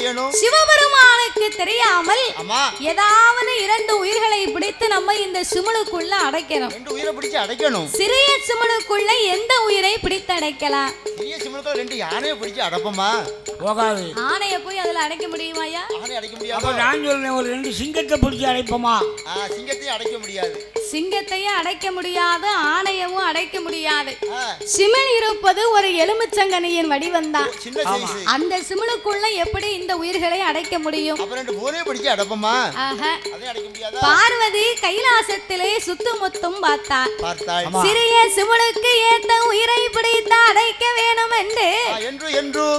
செய்யணும்? சிவபெருமானுக்கு தெரியாமல் ஆமா ஏதாவது 2 உயிர்களை பிடித்து நம்ம இந்த சிமுளுக்குள்ள அடைக்கணும். 2 உயிரை பிடிச்சு அடைக்கணும். சிறிய சிமுளுக்குள்ள எந்த உயிரை பிடித்து அடைக்கலாம்? சிறிய சிமுளுக்குள்ள 2 யானையை பிடிச்சு அடைப்போமா? போகாது. ஆனையை போய் அதுல அடைக்க முடியுமாயா? ஆனை அடைக்க முடியாது. அப்ப நான் சொல்றேன், ஒரு 2 சிங்கத்தை பிடிச்சி அடைப்போமா? சிங்கத்தையும் அடைக்க முடியாது. சிங்கத்தையும் அடைக்க முடியாது, ஆணையவும் அடைக்க முடியாது. சிமிழ் இருப்பது ஒரு எலுமிச்சங்கனியின் வடிவம்தான். அந்த சிமிழுக்குள்ள எப்படி இந்த உயிர்களை அடைக்க முடியும்? பார்வதி கைலாசத்திலே சுத்துமுத்தும் பார்த்தார். சிறிய சிமிழுக்கு ஏத்த உயிரை பிடித்து அடைக்க வேணும் என்று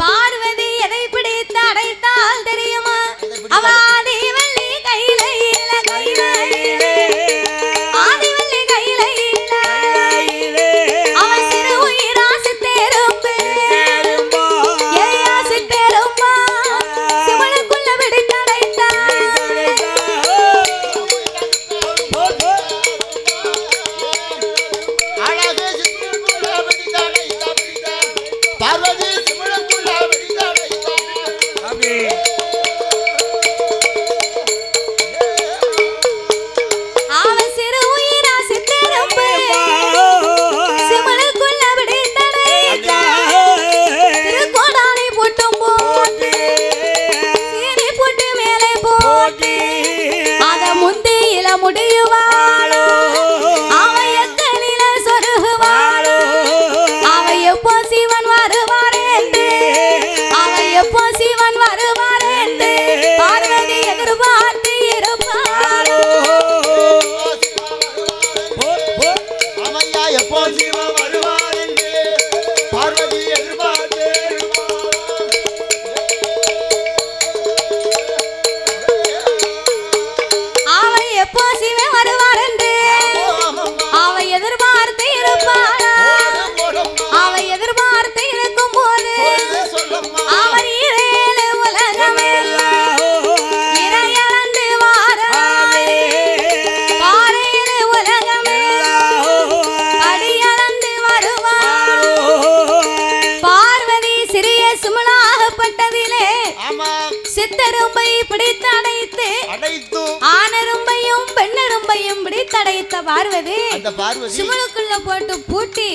பார்வதி எதை பிடித்து அடைத்தால் தெரியுமா? அவாதி வெள்ளி கையில கையில சித்தரும்பை பிடித்து அடைத்து ஆனரும்பையும் பெண்ணரும்பையும் பிடித்து அடைத்த பார்வதி சிமுளுக்குள்ள போட்டு பூட்டி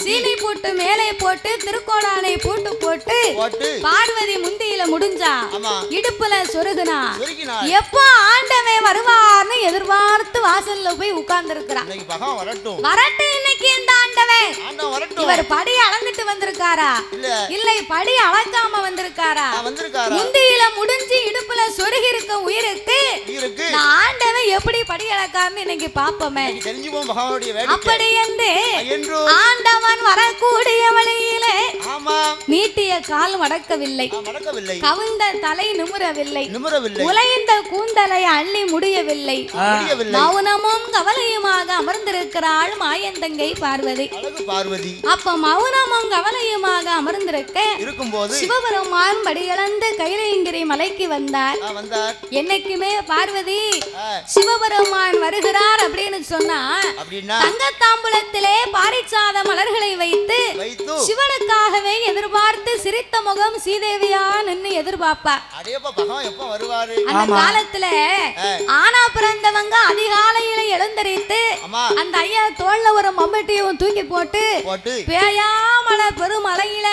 சீனி போட்டு மேலே போட்டு திருக்கோடானை போட்டு பார்வதி முந்தியில முடிஞ்சா இடுப்புல சொருகுனா எப்ப ஆண்டவே வருவார்னு எதிர்பார்த்து வாசல்ல போய் உட்கார்ந்து இருக்கிறான். வரட்டும் இன்னைக்கு இந்த ஆண்டவே இவர் படி அளந்துட்டு வந்திருக்காரா இல்லை படி அளக்காம வந்திருக்காரா? முந்தியில முடிஞ்சு இடுப்புல சொருகி இருக்க உயிருக்கு ஆண்டவே எப்படி படி அளக்காம இன்னைக்கு பாப்போமே. அப்படி என்று ஆண்டவன் வரக்கூடிய வழியிலே நீட்டிய கால் மடக்கவில்லை, கவிழ்ந்த தலை நிமிரவில்லை, உலைந்த கூந்தலை அள்ளி முடியவில்லை. மௌனமும் கவலையுமாக அமர்ந்திருக்கிறாள் மாயந்தங்கை பார்வதி. அப்ப மௌனமும் கவலையுமாக அமர்ந்திருக்க சிவபெருமான் படியிழந்து கைலையங்கிரி மலைக்கு வந்தார். என்னைக்குமே பார்வதி சிவபெருமான் வருகிறார் அப்படின்னு சொன்னா தங்கத்தாம்பூலத்திலே பாரிச்சாத மலர்களை வைத்து சிவனுக்காகவே எதிர்பார்த்து சிரித்த முகம் சீதேவியா நின்னு எதிர்பார்ப்பா. அந்த காலத்துல ஆனா பிறந்தவங்க அதிகாலையில எழுந்தரித்து அந்த ஐயா தோல்ல ஒரு மம்பட்டியும் தூக்கி போட்டு பேயாமல பெருமலையில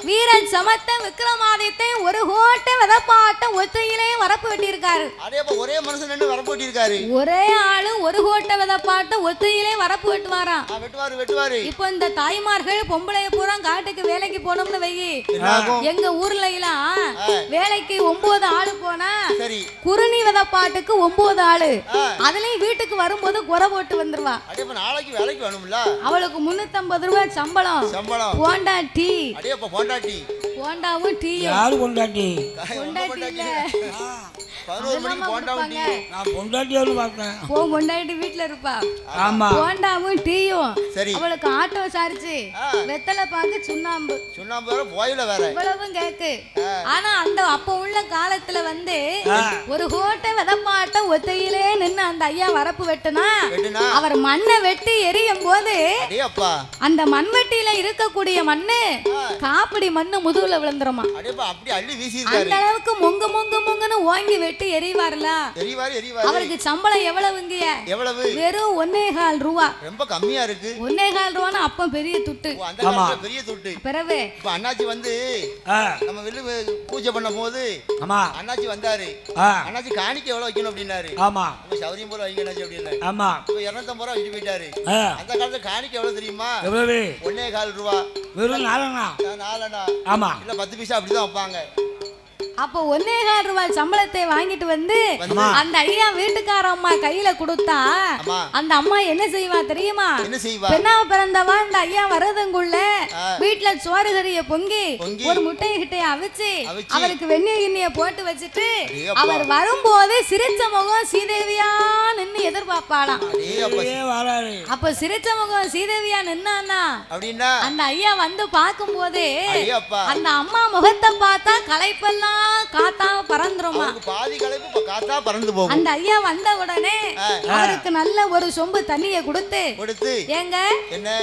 வீரன் சமத்த விக்ரமாதித்தை ஒரு கோட்டை விதப்பாட்ட ஒத்தையிலே வரப்பு வெட்டியிருக்காரு. ஒரே மனுஷன் நின்னு வரப்பு வெட்டியிருக்காரு. ஒரே ஆளு ஒரு கோட்டை விதப்பாட்ட ஒத்தையிலே வரப்பு வெட்டுவாராம். வெட்டுவாரு. இப்போ இந்த தாய்மார்கள் பொம்பளைய பூரா காட்டுக்கு வேலைக்கு போனோம்னு வையி, எங்க ஊர்ல எல்லாம் வேலைக்கு 9 ஆளு போனா குறுநி விதப்பாட்டுக்கு 9 ஆளு. அதுலயும் வீட்டுக்கு வரும்போது குறை போட்டு வந்துருவா. நாளைக்கு வேலைக்கு வேணும்ல, அவளுக்கு 350 ரூபாய் சம்பளம். போண்டா டீ, போண்டாவும் டீ. யாரு பொண்டாட்டி? பொண்டாட்டி இல்ல, 11 மணிக்கு போண்டாவும் டீ. நான் பொண்டாட்டியோடு பார்த்தேன். பொண்டாட்டி வீட்டுல இருப்பா. ஆமா. போண்டாவும் டீயும். சரி. அவளுக்கு ஆட்டோ சார்ஜ், வெத்தலை பாக்கு, சுண்ணாம்பு. சுண்ணாம்பு வேற போயில வேற. இவ்வளவும் கேக்கு. ஆனா அந்த அப்ப உள்ள காலத்துல வந்து ஒரு கோட்டை விதப்பாட்டம் ஒத்தையிலே நின்னு அந்த ஐயா வரப்பு வெட்டுனா அவர் மண்ணை வெட்டி எரியும் போது அந்த மண்வெட்டியில இருக்கக்கூடிய மண்ணு காப்படி மண்ணு முதுகுல விழுந்துருமா. அந்த அளவுக்கு மொங்க மொங்க மொங்கன்னு ஓங்கி வெட்டி எரிவார்ல. அவருக்கு சம்பளம் எவ்வளவுங்க? வெறும் 1.25 ரூபா. ரொம்ப கம்மியா இருக்கு. 1.25 ரூபான்னு அப்ப பெரிய துட்டு. பெரிய துட்டு. பிறகு அண்ணாச்சி வந்து நம்ம வெளில பூஜை பண்ணும் போது அண்ணாச்சி வந்தாரு. அண்ணாச்சி காணிக்க எவ்வளவு வைக்கணும் அப்படின்னாரு. சௌரியம் போல வைங்க அண்ணாச்சி அப்படின்னாரு. 250 ரூபா வச்சுட்டு போயிட்டாரு. அந்த காலத்துல காணிக்க எவ்வளவு தெரியுமா? 1.25 ரூபா. வெறும் 4 அண்ணா. ஆமா. இல்ல 10 பைசா அப்படிதான் வைப்பாங்க. அப்போ 1.25 ரூபாய் சம்பளத்தை வாங்கிட்டு வந்து அந்த ஐயா வீட்டுக்கார அம்மா கையில கொடுத்தா அந்த அம்மா என்ன செய்வா தெரியுமா? பெண்ணா பிறந்தவா இந்த ஐயா வரதுங்குள்ள வீட்டுல சோறு கறிய பொங்கி ஒரு முட்டையை கிட்டைய அவிச்சு அவருக்கு வெண்ணெய் கிண்ணிய போட்டு வச்சுட்டு அவர் வரும்போது சிரிச்ச முகம் சீதேவியா நின்னு எதிர்பார்ப்பாளாம். அப்ப சிரிச்ச முகம் சீதேவியா நின்னான்னா அந்த ஐயா வந்து பார்க்கும் போது அந்த அம்மா முகத்தை பார்த்தா களைப்பெல்லாம் காத்தா பறந்துருமா. பாதி களைப்பு காத்தா பறந்து போகும். அந்த ஐயா வந்த உடனே அவருக்கு நல்ல ஒரு சொம்பு தண்ணியை கொடுத்து ஏங்க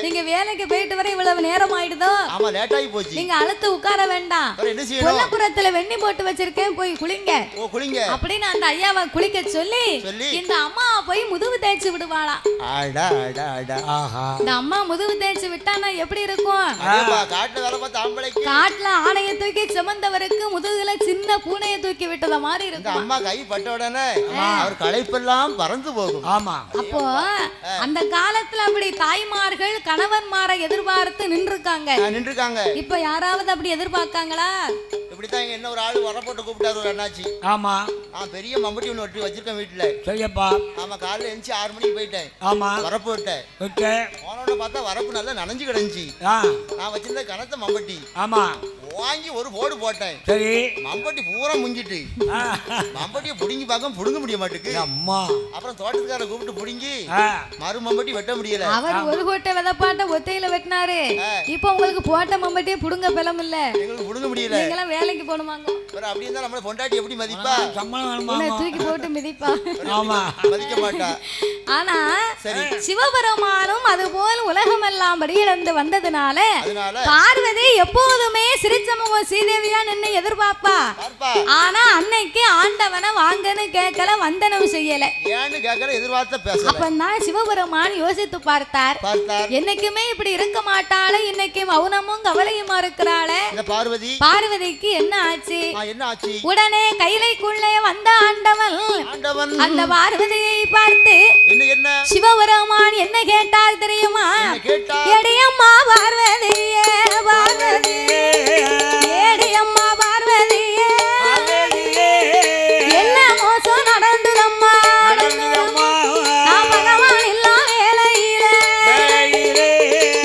நீங்க வேலைக்கு போயிட்டு வர இவ்வளவு நேரம் ஆயிடுதோ? ஆமா லேட் ஆகி போச்சு. நீங்க அழுத்து உட்கார வேண்டாம். கொல்லப்புறத்துல வெண்ணி போட்டு வச்சிருக்கேன் போய் குளிங்க. குளிங்க அப்படின்னு அந்த ஐயாவை குளிக்க சொல்லி இந்த அம்மா போய் முதுகு தேய்ச்சி விடுவாளாம். இந்த அம்மா முதுகு தேய்ச்சி விட்டானா எப்படி இருக்கும்? காட்டுல ஆணைய தூக்கி சுமந்தவருக்கு முதுகுல சின்ன பூனையை தூக்கி விட்டத மாதிரி இருக்கும். அம்மா கை பட்ட உடனே அவர் களைப்பெல்லாம் பறந்து போகும். ஆமா. அப்போ அந்த காலத்துல அப்படி தாய்மார்கள் கணவன்மாரை எதிர்பார்த்து நின்றுருக்காங்க. இப்ப யாராவது அப்படி எதிர்பார்க்காங்களா? இப்படித்தான் என்ன ஒரு ஆளு வர போட்டு கூப்பிட்டாரு ஒரு அண்ணாச்சி. ஆமா. நான் பெரிய மம்பட்டி ஒன்று ஒட்டி வச்சிருக்கேன் வீட்டுல. சரிப்பா. ஆமா காலையில எந்திச்சு 6 மணிக்கு போயிட்டேன். ஆமா. வரப்பு விட்டேன். போனோட பார்த்தா வரப்பு நல்லா நனைஞ்சு கிடந்துச்சு. நான் வச்சிருந்த கனத்த மம்பட்டி. ஆமா. வாங்கி ஒரு போடு போட்டேன். சரி. மம்பட்டி பூரா முங்கிட்டு மம்பட்டியை புடுங்கி பார்க்க புடுங்க முடிய மாட்டுக்கு. அம்மா. அப்புறம் தோட்டத்துக்கார கூப்பிட்டு புடுங்கி மறு மம்பட்டி வெட்ட முடியல. அவர் ஒரு கோட்டை விதப்பாட்ட ஒத்தையில வெட்டினாரு. இப்போ உங்களுக்கு போட்ட மம்பட்டியை புடுங்க பலம் இல்ல. எங்களுக்கு புடுங்க முடியல. நீங்க எல்லாம் வேலைக்கு போணுமாங்க. அப்படி இருந்தா நம்மள பொண்டாட்டி எப்படி மதிப்பா? சம்பளம் வேணுமா? தூக்கி போட்டு மிதிப்பா. ஆமா மதிக்க மாட்டா. ஆனா சிவபெருமானும் அதுபோல் உலகமெல்லாம் படியிழந்து வந்ததுனால பார்வதி எப்போதுமே சிரிச்சமுக சீதேவியா நின்னு எதிர்பார்ப்பா. ஆனா அன்னைக்கு ஆண்டவனை வாங்கன்னு கேட்கல, வந்தனம் செய்யல. ஏன்னு கேட்கல, எதிர்பார்த்த பேசல. அப்பதான் சிவபெருமான் யோசித்து பார்த்தார். என்னைக்குமே இப்படி இருக்க மாட்டாளே, இன்னைக்கு மௌனமும் கவலையுமா இருக்கிறாளே பார்வதிக்கு என்ன ஆச்சு? உடனே கைலைக்குள்ளே வந்த ஆண்டவன் அந்த பார்வதியை பார்த்து சிவபெருமான் என்ன கேட்டார் தெரியுமா? எடியம்மா பார்வதியே பார்வதியே ஏடியம்மா பார்வதியே என்ன மோசம் நடந்துதம்மா நான் பகவான் இல்லா வேலையில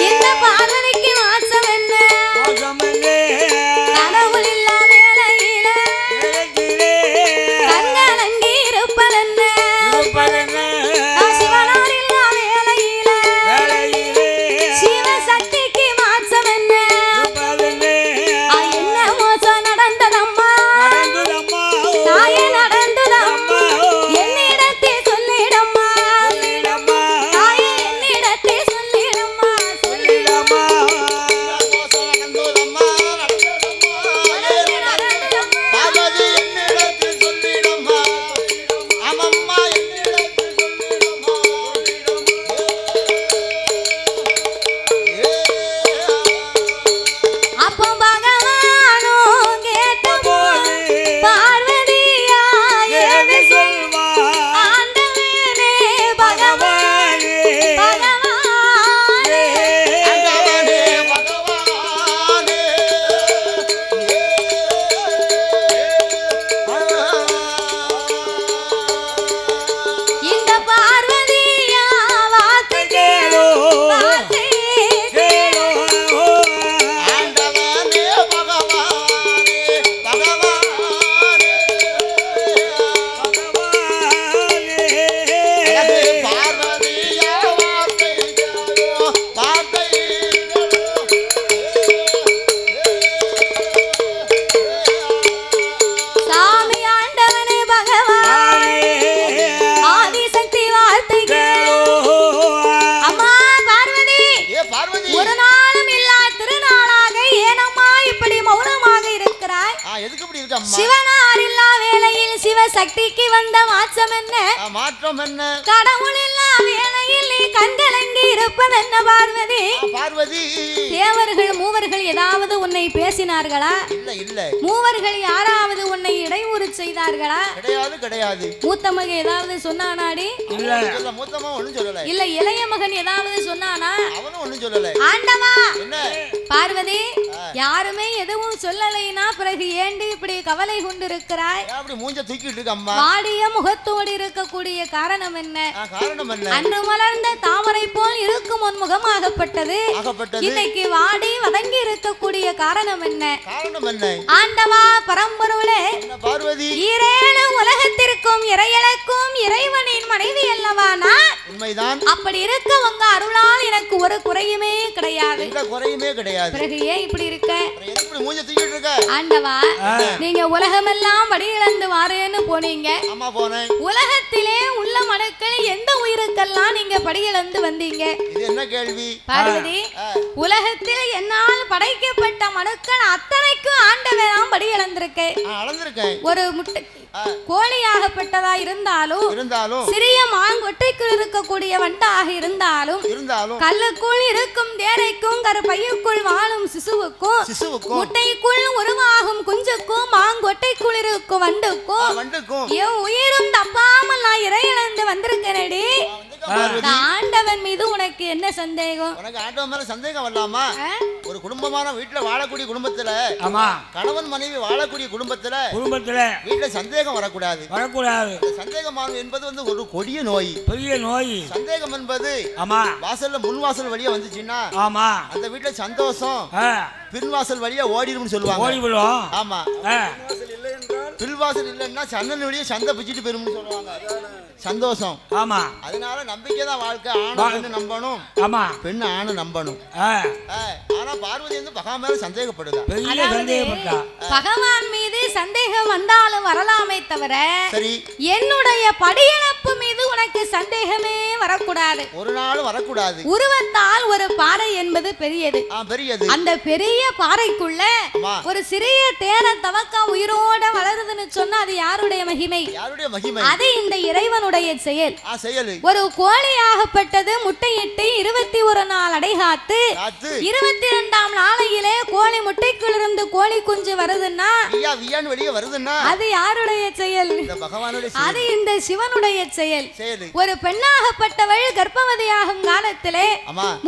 இந்த பார்வதிக்கு மாற்றம் என்ன? கடவுள் இல்லா வேலையில கண்களங்கி இருப்பதென்ன? சிவனார் இல்லா வேலையில சிவசக்திக்கு மாற்றம் என்ன? சிவசக்திக்கு வந்த மாற்றம் என்ன? மாற்றம் என்ன? கடவுள் இல்லா வேளையில் நீ கண்கலங்கி இருப்பது என்ன பார்வதி? பார்வதி, தேவர்கள் மூவர்கள் ஏதாவது உன்னை பேசினார்களா? இல்ல இல்ல. மூவர்கள் யாராவது உன்னை இடையூறு செய்தார்களா? கிடையாது கிடையாது. மூத்த மகன் ஏதாவது சொன்னானாடி? இல்ல, மூத்த மகன் ஒண்ணும் சொல்லல. இல்ல இளைய மகன் ஏதாவது சொன்னானா? அவனும் ஒண்ணும் சொல்லல. ஆண்டவா, என்ன பார்வதி, யாருமே எதுவும் சொல்லலைனா பிறகு ஏண்டி இப்படி கவலை கொண்டு இருக்கிறாய்? அப்படி மூஞ்ச தூக்கிட்டு இருக்க அம்மா. வாடிய முகத்தோடு இருக்கக்கூடிய காரணம் என்ன? காரணம் என்ன? அன்று மலர்ந்த தாமரை போல் இருக்கும் உன் முகமாகப்பட்டது இன்னைக்கு வாடி வதங்கி இருக்கக்கூடிய காரணம் என்ன? காரணம் என்ன? ஆண்டவா பரம்பொருளே, பார்வதி, ஈரேழு உலகத்திற்கும் இறையளக்கும் இறைவனின் மனைவி அல்லவா நான்? உண்மைதான். அப்படி இருக்க உங்க அருளால் எனக்கு ஒரு குறையுமே கிடையாது. எந்த குறையுமே கிடையாது. பிறகு ஏன் இப்படி இருக்க? எப்படி மூஞ்ச தூக்கிட்டு இருக்க? ஆண்டவா, நீங்க உலகமெல்லாம் வழி இழந்து வாரேன்னு போனீங்க. ஆமா போனேன். உலகத்திலே உள்ள மனுக்கள் எந்த உயிருக்கெல்லாம் நீங்க படியிழந்து வந்தீங்க? இது என்ன கேள்வி? பார்வதி, உலகத்தில் என்னால் படைக்கப்பட்ட மனுக்கள் அத்தனைக்கும் ஆண்டவன் படி இழந்திருக்கேன். ஒரு முட்டை கோழியாகப்பட்டதா இருந்தாலும் சிறிய மாங்கொட்டைக்குள் இருக்கக்கூடிய வண்டாக இருந்தாலும் கல்லுக்குள் இருக்கும் தேரைக்கும் கருப்பையுக்குள் வாழும் சிசுவுக்கும் முட்டைக்குள் உருவாகும் குஞ்சுக்கும் மாங்கொட்டைக்குள் இருக்கும் வண்டுக்கும் என் உயிரும் தப்பாமல் நான் இறையிழந்து வந்திருக்கிறேடி. ஆண்டவன் மீது உனக்கு என்ன சந்தேகம்? உனக்கு ஆண்டவன் மேல சந்தேகம் வரலாமா? ஒரு குடும்பமான வீட்டுல வாழக்கூடிய குடும்பத்துல, கணவன் மனைவி வாழக்கூடிய குடும்பத்துல வீட்டுல சந்தேகம் வரக்கூடாது. சந்தேகம் என்பது வந்து ஒரு கொடிய நோய், பெரிய நோய். சந்தேகம் என்பது வாசல்ல முன் வாசல் வழியா வந்துச்சுன்னா அந்த வீட்டுல சந்தோஷம் பின்வாசல் வழியா ஓடிடும் சொல்லுவாங்க. ஆமா, பின்வாசல் இல்லைன்னா சந்தன் வழியா சந்தை பிச்சுட்டு போயிரும்னு சொல்லுவாங்க. சந்தோஷம். ஆமா, அதனால நம்பிக்கை தான் வாழ்க்கை. ஆணை பெண்ணு நம்பணும். ஆமா, பெண்ணு ஆணை நம்பணும். ஆனா பார்வதி வந்து பகவான் மேல சந்தேகப்படுதா? பகவான் மீது சந்தேகம் வந்தாலும் வரலாமே தவிர சரி என்னுடைய படியிழப்பு மீது உனக்கு சந்தேகமே வரக்கூடாது. ஒரு நாளும் வரக்கூடாது. உருவத்தால் ஒரு பாறை என்பது பெரியது. அந்த பெரிய பாறைக்குள்ள ஒரு சிறிய தேன தவக்கா உயிரோட வளருதுன்னு சொன்னா அது யாருடைய மகிமை? யாருடைய மகிமை? அது இந்த இறைவனுடைய செயல். ஒரு கோழியாகப்பட்டது முட்டையிட்டு 21 நாள் அடைகாத்து 22ஆம் நாளையிலே கோழி முட்டைக்குள்ளிருந்து கோழி குஞ்சு வருதுன்னா அது யாருடைய செயல்? அது இந்த சிவனுடைய செயல். ஒரு பெண்ணாகப்பட்டவள் கர்ப்பவதியாகும் காலத்திலே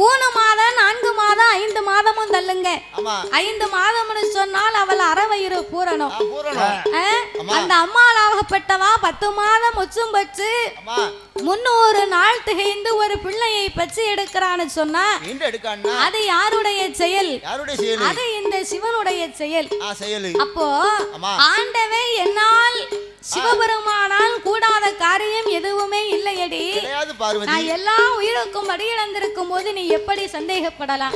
3 மாதம் 4 மாதம் 5 மாதமும் தள்ளுங்க. 5 மாதம்னு சொன்னால் அவள் அறவயிறு பூரணம். அந்த அம்மாளாகப்பட்டவா 10 மாதம் உச்சும் பச்சு 300 நாள் திகைந்து ஒரு பிள்ளையை பச்சு எடுக்கிறான்னு சொன்னா அது யாருடைய செயல்? அது இந்த சிவனுடைய செயல். அப்போ ஆண்டவன் என்னால் சிவபெருமானால் கூடாத காரியம் எதுவுமே இல்லையடி. நான் எல்லா உயிருக்கும் படி இழந்திருக்கும் போது நீ எப்படி சந்தேகப்படலாம்?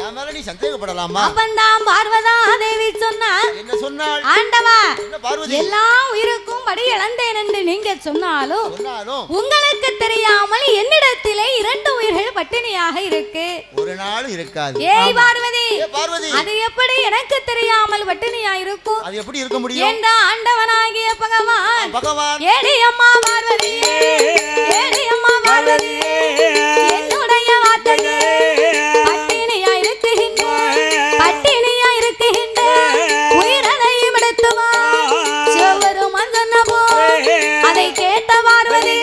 அப்பந்தான் பார்வதா தேவி சொன்னார், ஆண்டவா எல்லா உயிருக்கும் படி இழந்தேன் என்று நீங்க சொன்னாலும் உங்களுக்கு தெரியாமல் என்னிடத்திலே 2 உயிர்கள் பட்டினியாக இருக்கு. ஒரு நாள் இருக்காது. ஏய் பார்வதி, அது எப்படி எனக்கு தெரியாமல் பட்டினியா இருக்கும்? அது எப்படி இருக்க முடியும்? ஏண்டா ஆண்டவனாகிய பகவான் ஏடி அம்மா பார்வதி, ஏடி அம்மா பார்வதி, என்னுடைய வார்த்தையே பட்டினியா இருக்குகின்ற உயிரதையும் எடுத்துவா சிவபெருமான் சொன்ன போ அதை கேட்ட பார்வதி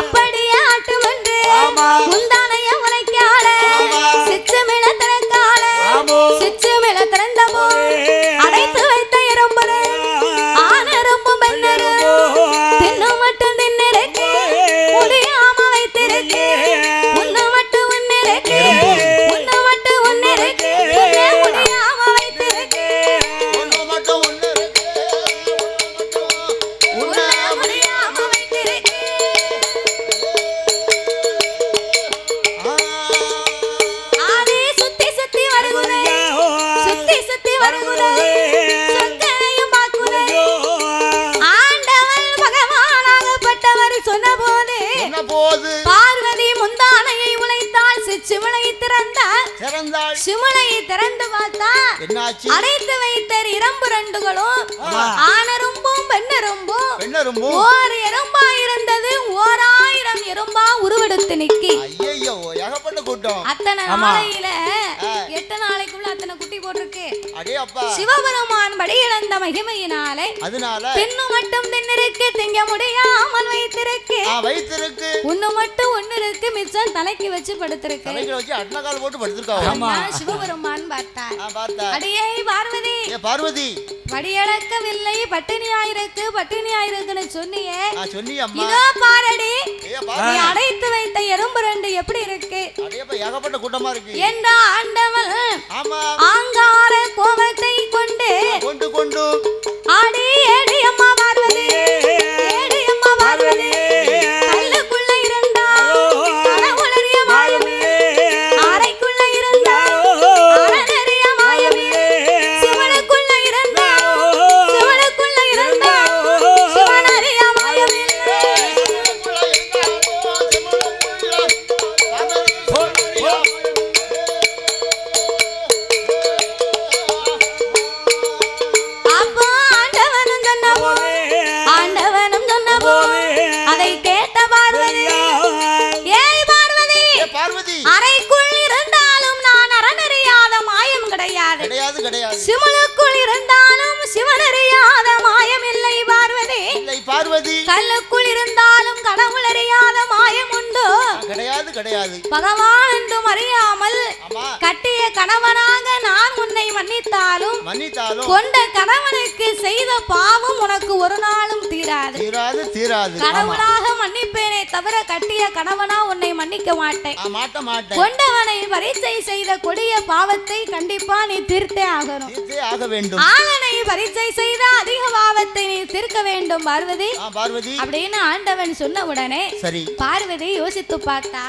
அப்படியே ஆட்டுமன்று முந்தானைய உரைக்கால சிச்சுமிழ திறக்கால சிச்சுமிழ திறந்த போ அடைத்து வைத்த எறும்பரு ஆனெரும்பும் பெண்ணரு தின்னு மட்டும் தின்னிருக்கு முடியாம வைத்திருக்கு உன்ன மட்டும் உன்னிருக்கு உன்ன மட்டும் உன்னிருக்கு முடியாம வைத்திருக்கு உன்ன மட்டும் உன்னிருக்கு உன்ன முடியாம வைத்திருக்கு. ஆதி சுத்தி சுத்தி வருகுதே சுத்தி சுத்தி வருகுதே சொற்களையும் பார்க்குதே. ஆண்டவன் பகவானாகப்பட்டவர் சொன்னபோது பார்வதி முந்தானையை உழைத்தால் சிச்சுமலை திறந்தார். சிமுலை திறந்து பார்த்தா அடைத்து வைத்த 2 ஆணரும்பும் பெண்ணரும்பும் எறும்பும் ஓர் எறும்பா இருந்தது 1000 எறும்பா உருவெடுத்து நிக்கி. ஐயோ ஏகப்பட்ட கூட்டம். அத்தனை நாளையில 8 நாளைக்குள்ள அத்தனை குட்டி போட்டிருக்கு. அடே அப்பா. சிவபெருமான் படி இழந்த மகிமையினாலே அதனால தின்னு மட்டும் தின்னிருக்கு திங்க முடியாமல் வைத்திருக்கு. வைத்திருக்கு. ஒண்ணு மட்டும் ஒண்ணு இருக்கு மிச்சம் தலைக்கு வச்சு படுத்திருக்கு. தலைக்கு வச்சு அட்னகால் போட்டு படுத்திருக்காங்க. சிவபெருமான் பார்த்தார். பார்த்தார். அடியே பார்வதி. பார்வதி. படியடக்கவில்லை பட்டினியாயிருக்கு பட்டினியாயிருக்குன்னு சொன்னியே. சொன்னியம்மா. இதோ பாரடி. நீ அடைத்து வைத்த எறும்பு ரெண்டு எப்படி இருக்கு? அடேப்பா ஏகப்பட்ட கூட்டமா இருக்கு. என்ற ஆண்டவன் ஆமா ஆங்கார கோபத்தை கொண்டு கொண்டு ஆடி ஏடி அம்மா பார்வதி ஏடி அம்மா பார்வதி கல்லுக்குள்ள இருந்தா கடவுளறிய மாயமே அறைக்குள்ள இருந்தா அறநறிய மாயமே சிவனுக்குள்ள இருந்தா சிவனறிய மாயமே அதை கேட்ட பார்வதி ஏய் பார்வதி பார்வதி அறைக்குள் இருந்தாலும் நான் அறநறியாத மாயம் கிடையாது சிவனுக்குள் இருந்தாலும் சிவனறியாத மாயம் இல்லை பார்வதி கல்லுக்குள் இருந்தாலும் கடவுள் அறியாத மாயம் உண்டு கிடையாது பகவான் என்றும் அறியாமல் கட்டிய கணவனாக நான் உன்னை மன்னித்தாலும் கொண்ட கணவனுக்கு செய்த பாவம் உனக்கு ஒரு நாளும் தீராது கடவுளாக மன்னிப்பேனே தவிர கட்டிய கணவனா உன்னை மன்னிக்க மாட்டேன் கொண்டவனை பரீட்சை செய்த கொடிய பாவத்தை கண்டிப்பா நீ தீர்த்தே ஆகணும் ஆளனை பரீட்சை செய்த அதிக பாவத்தை நீ தீர்க்க வேண்டும் பார்வதி அப்படின்னு ஆண்டவன் சொன்ன உடனே பார்வதி யோசித்து பார்த்தா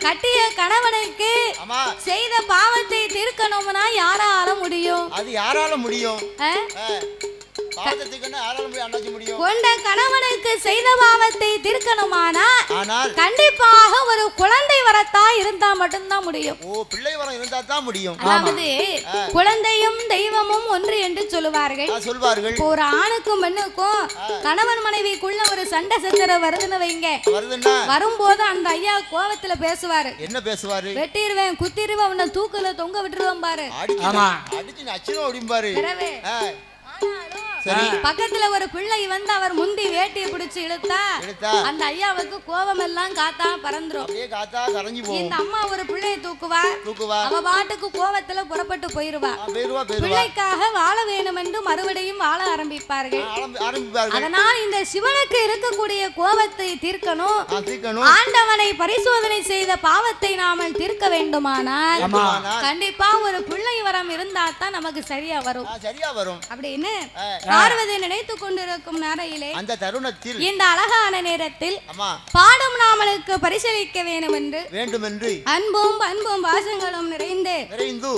கட்டிய கணவனுக்கு செய்த பாவத்தை தீர்க்கணும்னா யாரால முடியும் கொண்ட கணவனுக்கு செய்த பாவத்தை தீர்க்கணுமானா கண்டிப்பாக ஒரு குழந்தை வரத்தா இருந்தா மட்டும்தான் முடியும். அதாவது குழந்தையும் தெய்வமும் ஒன்று என்று சொல்லுவார்கள். ஒரு ஆணுக்கும் பெண்ணுக்கும் கணவன் மனைவிக்குள்ள ஒரு சண்டை சச்சரவு வருதுன்னு வைங்க. வரும்போது அந்த ஐயா கோவத்துல பேசுவாரு. என்ன பேசுவாரு? வெட்டிடுவேன் குத்திடுவேன் உன்னை தூக்குல தொங்க விட்டுருவேன் பாரு. பக்கத்துல ஒரு பிள்ளை வந்து அவர் முந்தி வேட்டியை பிடிச்சு இழுத்தா அந்த ஐயாவுக்கு கோபம் எல்லாம் காத்தா பறந்துரும். இந்த அம்மா ஒரு பிள்ளையை தூக்குவா அவ பாட்டுக்கு கோபத்துல புறப்பட்டு போயிருவா. பிள்ளைக்காக வாழ வேணும் என்று மறுபடியும் வாழ ஆரம்பிப்பார்கள். அதனால் இந்த சிவனுக்கு இருக்கக்கூடிய கோபத்தை தீர்க்கணும் ஆண்டவனை பரிசோதனை செய்த பாவத்தை நாம தீர்க்க வேண்டுமானால் கண்டிப்பா ஒரு பிள்ளை வரம் இருந்தா தான் நமக்கு சரியா வரும் அப்படின்னு பார்வதி நினைத்துக் கொண்டிருக்கும் நேரையிலே அந்த தருணத்தில் இந்த அழகான நேரத்தில் பாடும் நாமளுக்கு பரிசளிக்க வேண்டும் என்று அன்பும் பாசங்களும் நிறைந்து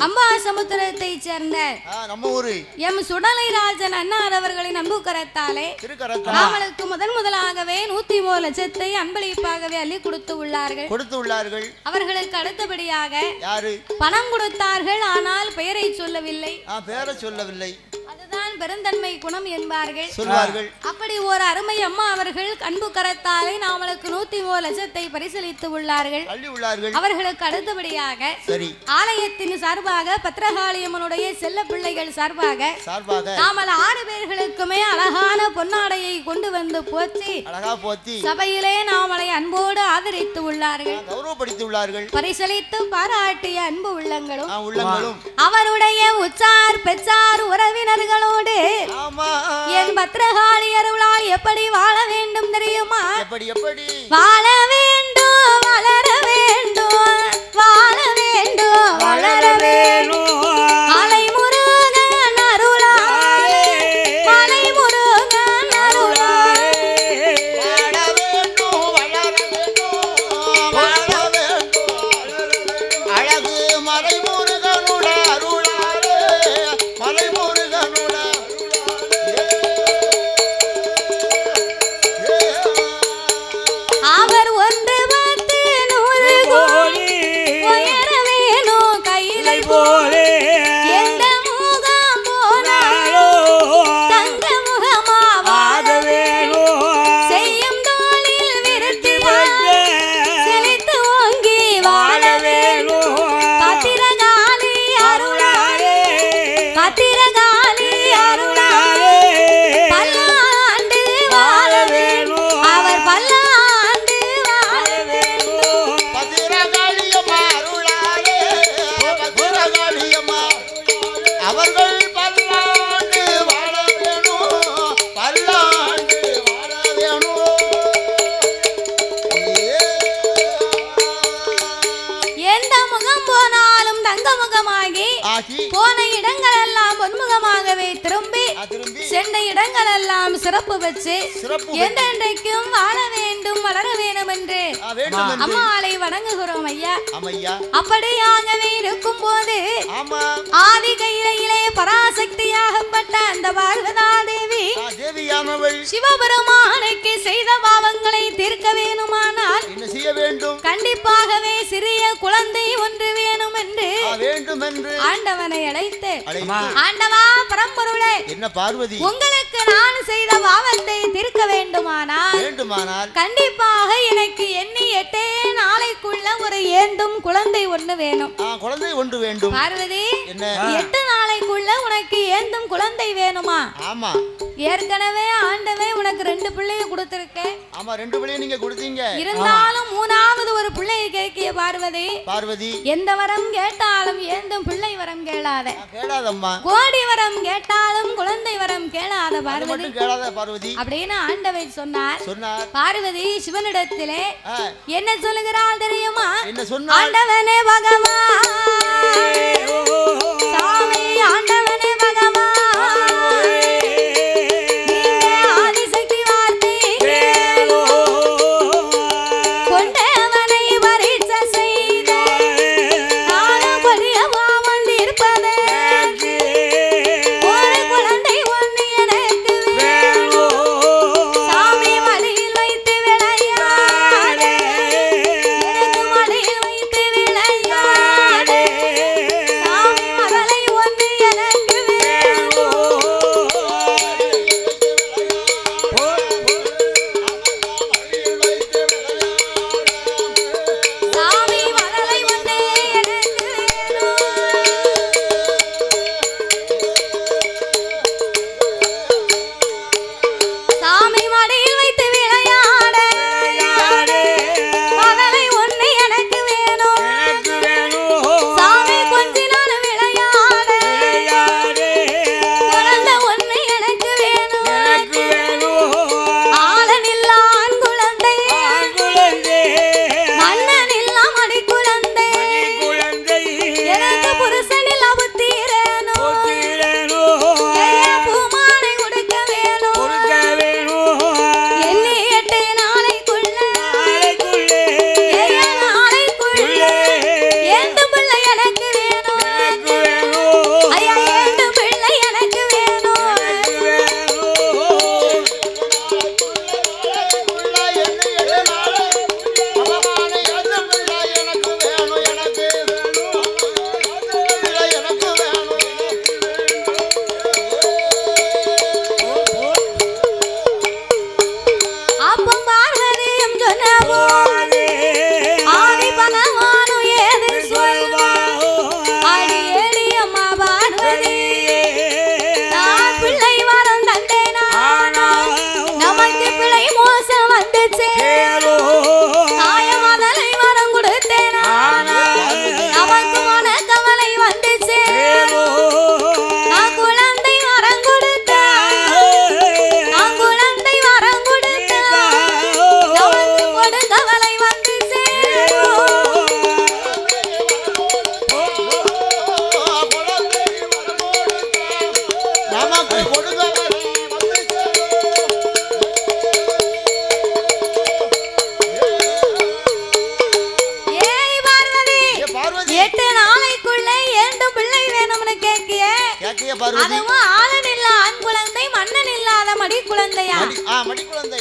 அம்பா சமுத்திரத்தை சேர்ந்த நம்ம ஊரு எம் சுடலை ராஜன் அண்ணார் அவர்களின் அன்பு கரத்தாலே நாமளுக்கு முதலாகவே 103 லட்சத்தை அன்பளிப்பாகவே அள்ளி கொடுத்து உள்ளார்கள். அவர்களுக்கு அடுத்தபடியாக பணம் கொடுத்தார்கள். ஆனால் பெயரை சொல்லவில்லை. அதுதான் பெருந்தன்மை குணம் என்பார்கள். அப்படி ஒரு அருமை அம்மா அவர்கள் அன்பு கரத்தாலே நாமளுக்கு 103 லட்சத்தை பரிசளித்து உள்ளார்கள். அவர்களுக்கு அடுத்தபடியாக ஆலயத்தின் சார்பாக பத்ரகாளியம்மனுடைய செல்ல பிள்ளைகள் சார்பாக நாமல் 6 பேர்களுக்குமே அழகான பொன்னாடையை கொண்டு வந்து போற்றி சபையிலே நாமளை அன்போடு ஆதரித்து உள்ளார்கள். பரிசளித்து பாராட்டிய அன்பு உள்ளங்களும் அவருடைய உச்சார் பெற்றார் உறவினர்களோடு என் பத்ரகாளி அருளால் எப்படி வாழ வேண்டும் தெரியுமா? வாழ வேண்டும் வளர வேண்டும் வாழ வேண்டும் வளர வேண்டும் மலை முருகன் அருளாலே மலை முருகன் அருளாலே அழகு மலை முருகனுட அருளாலே மலை முருகனுட அவர் ஒன்று குணங்கள் எல்லாம் சிறப்பு வச்சு என்றென்றைக்கும் வாழ வேண்டும் வளர வேண்டும் என்று அம்மாளை வணங்குகிறோம் ஐயா. அப்படியாகவே இருக்கும் போது ஆதி கையிலே பராசக்தியாகப்பட்ட அந்த பார்வதா தேவி சிவபெருமானுக்கு செய்த பாவங்களை தீர்க்க வேணுமானால் என்ன செய்ய வேண்டும்? கண்டிப்பாகவே சிறிய குழந்தை ஒன்று வேணும் என்று ஆண்டவனை அழைத்து, ஆண்டவா பரம்பொருளே, என்ன பார்வதி, உங்களுக்கு நான் செய்த பாவத்தை தீர்க்க வேண்டுமானால் கண்டிப்பாக எனக்கு எண்ணி 8 நாளைக்குள்ள ஒரு ஏந்தும் குழந்தை ஒன்று வேணும். குழந்தை ஒன்று வேண்டும் பார்வதி. 8 நாளைக்குள்ள உனக்கு ஏந்தும் குழந்தை வேணுமா? ஆமா. ஏற்கனவே ஆண்டவே உனக்கு 2 பிள்ளைய கொடுத்திருக்கேன். ஆமா, 2 பிள்ளைய நீங்க கொடுத்தீங்க. இருந்தாலும் 3வது ஒரு பிள்ளையை கேட்கிய பார்வதி, எந்த வரம் கேட்டாலும் ஏந்தும் பிள்ளை வரம் கேளாதம்மா. கோடி வரம் கேட்டாலும் குழந்தை வரம் கேளாத பார்வதி அப்படின்னு ஆண்டவை சொன்னார். பார்வதி சிவனிடத்திலே என்ன சொல்லுகிறாள் தெரியுமா? ஆண்டவனே பகவான், சாமி ஆண்டவனே பகவான்,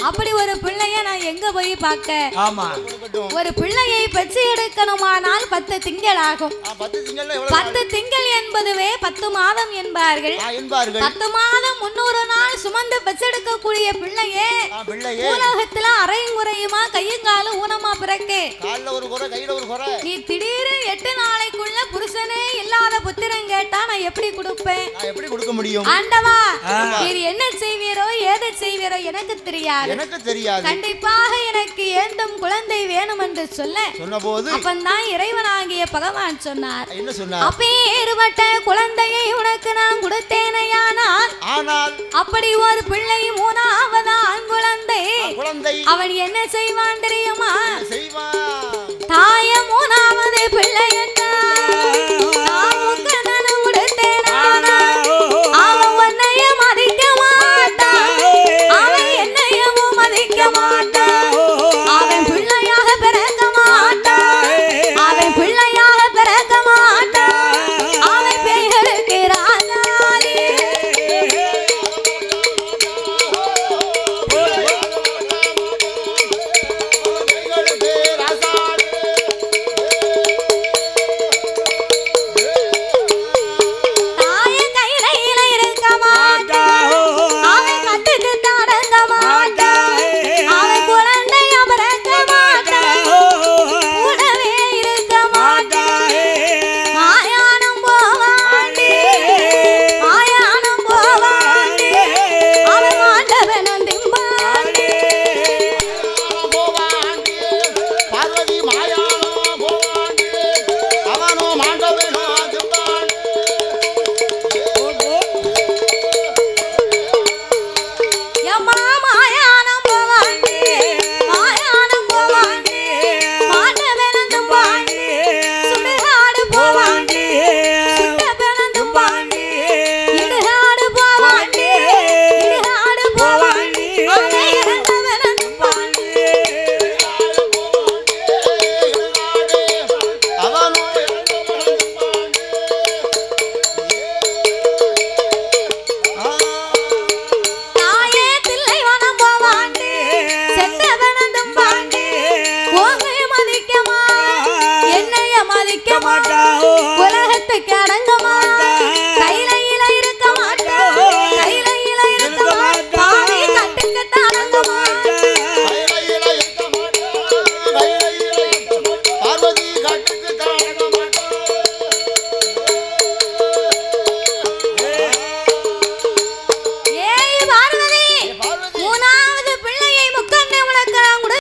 அப்படி ஒரு பிள்ளைய நான் எங்க போய் பார்க்க? ஆமா, ஒரு பிள்ளையை பெற்று எடுக்கணுமானால் 10 திங்கள் ஆகும். 10 திங்கள் என்பதுவே 10 மாதம் என்பார்கள். 10 மாதம் 300 நாள் சுமந்து பெற்றெடுக்கக்கூடிய பிள்ளையே உலகத்துல அரையும் குறையுமா கையும் காலும் ஊனமா பிறக்கு. நீ திடீர்னு 8 நாளைக்குள்ள புருஷனே இல்லாத புத்திரன் கேட்டா நான் எப்படி கொடுப்பேன்? எப்படி கொடுக்க முடியும்? ஆண்டவா, நீர் என்ன செய்வீரோ ஏதை செய்வீரோ எனக்கு தெரியாது. கண்டிப்பாக எனக்கு ஏந்தும் குழந்தை வேணும் என்று சொன்னபோது அப்பந்தான் இறைவனாகிய பகவான் சொன்னார். என்ன சொன்னார்? அப்பேற்பட்ட குழந்தையை உனக்கு நான் கொடுத்தேனையானால் அப்படி ஒரு பிள்ளை 3வது ஆண் குழந்தை அவன் என்ன செய்வான் தெரியுமா?